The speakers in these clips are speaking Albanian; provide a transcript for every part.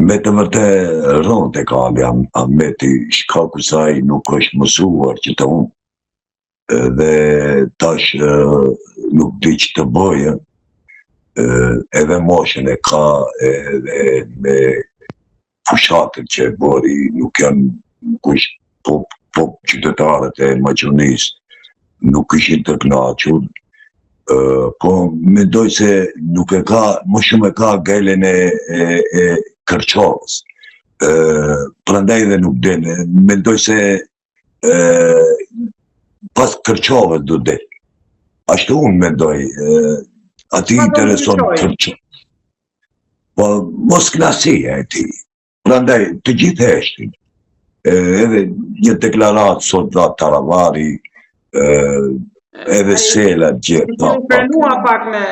Me të vërte rënd e ka Ahmeti, shkaku saj nuk është mësuar që të unë, dhe tash nuk di që të bëjë, edhe moshën e ka, edhe me fushatën që e bëri, nuk janë, nuk është po qytetarët e Maqedonisë nuk ishin të kënaqur, po mendoj se nuk e ka, më shumë e ka gelen e Kërçovës. Prandaj dhe nuk den, mendoj se pas Kërçovës do del. Ashtu unë mendoj, ati intereson Kërçovë. Po mos klasia e ti. Prandaj të gjithë heshtin. Edhe një deklaratë sot dha Taravari, edhe Sela gjithë. Pak me...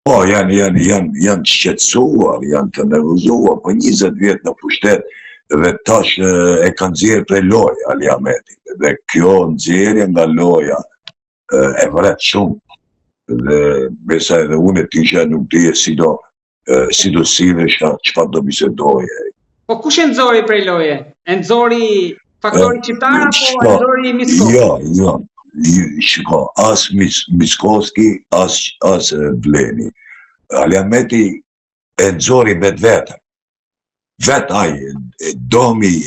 Po, janë shqetësuar, janë të nervozuar, po 20 vjetë në pushtet dhe tash e kanë nxjerrë prej loja Ali Ahmeti. Dhe kjo nxjerrje nga loja e vret shumë. Dhe besa edhe unë e tisha nuk dije si do sillesh çfarë do bisedoje. Po kush e nxori prej loje? E nxori faktori qiptar apo e nxori Miskoski? Jo. Shiko, as Miskoski, as Vleni. Ali Ahmeti e nxori vetën. Vetë ai, domi i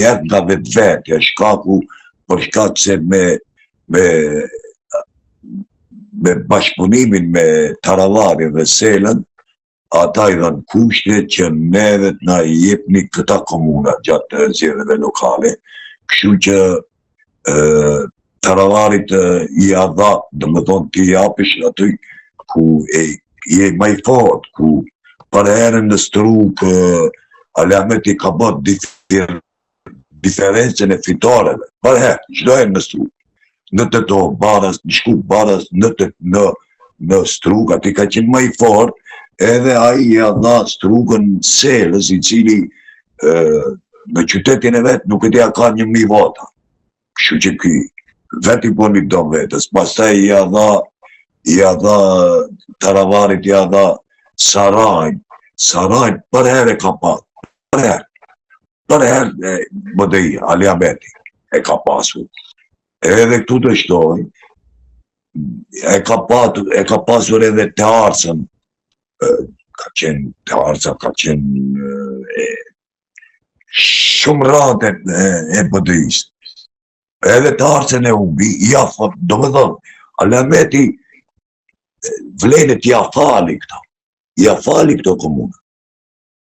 erdh nga vetvetja, shkaku, për shkak se me bashkëpunimin me Taravarin dhe Selën, ata i dhanë kushte që neve na i jepni këta komuna gjatë zgjedhjeve lokale, kështu që Taravarit i dha, domethënë ti japish aty ku je më i fortë, ku për herën në Struk Ali Ahmeti ka bërë diferencën e fitoreve. Për herë, çdo herë në Struk. Në Tetovë, Baras, në Shkup, Baras, në Struk, aty ka qenë më i fortë, edhe ai i dha Strukën Selës, i cili në qytetin e vet nuk e dia ka 1000 vota. Kështu që ky vetë i bën dom vetës, pastaj i dha Taravarit, i dha Sarajn për herë ka pasur. Për herë BDI, Ali Ahmeti e ka pasur. Edhe këtu të shtoj, e ka pasur edhe të Arcën, ka qenë shumë rrate e BDI-s. Edhe të Arcën e humbi, do me thonë, Ali Ahmeti Vlenit ja fali këto komuna.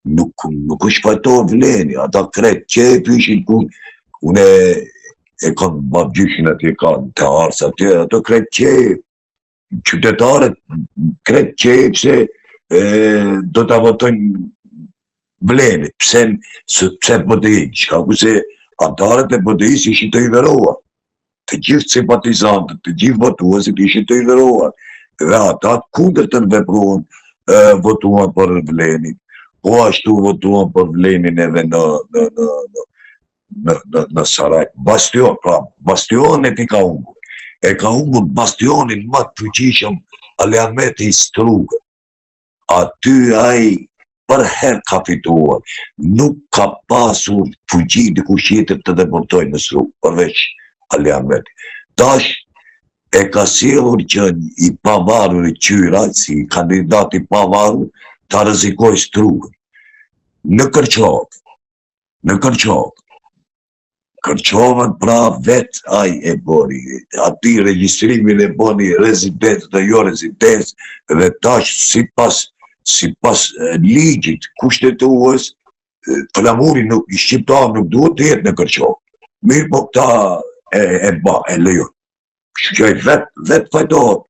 Nuk është fajtor Vleni, ata kretë qep ishin ku, une e kanë babgjyshin atje, kanë të Arcë atje, ato kretë qep, qytetarët kretë qep se do të votojnë Vlenit, pse BDI, shka ku se antarët e BDI-s ishin të liveruar. Të gjithë simpatizantët, të gjithë votuesit ishin të liveruar. Dhe ata kundër të vepruan, votuan për Vlenin. Po ashtu votuan për Vlenin edhe në Sarajt. Bastionet i ka humbur. E ka humbur bastionin më të fuqishëm Ali Ahmeti i Strukët. Aty ai për herë ka fituar. Nuk ka pasur fuqi dikush tjetër të deportojë në Struk, përveç Ali Ahmeti. Tash e ka sjellur që i pavarur i Qyra, si kandidat i pavarur, ta rrezikojë Strukën. Në Kërçovë. Kërçovën pra vetë ai e bëri. Aty regjistrimin e bëni rezidencë dhe jo rezidencë, dhe tash sipas ligjit kushtetues, flamuri shqiptar nuk duhet të jetë në Kërçovë. Mirë po këta e lejon. Kështu që vetë fajtohet.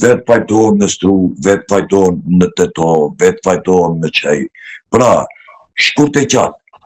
Vetë fajtohet në Struk, vetë fajtohet në Tetovë, vetë fajtohet në Çaj. Pra, shkurt e qatë,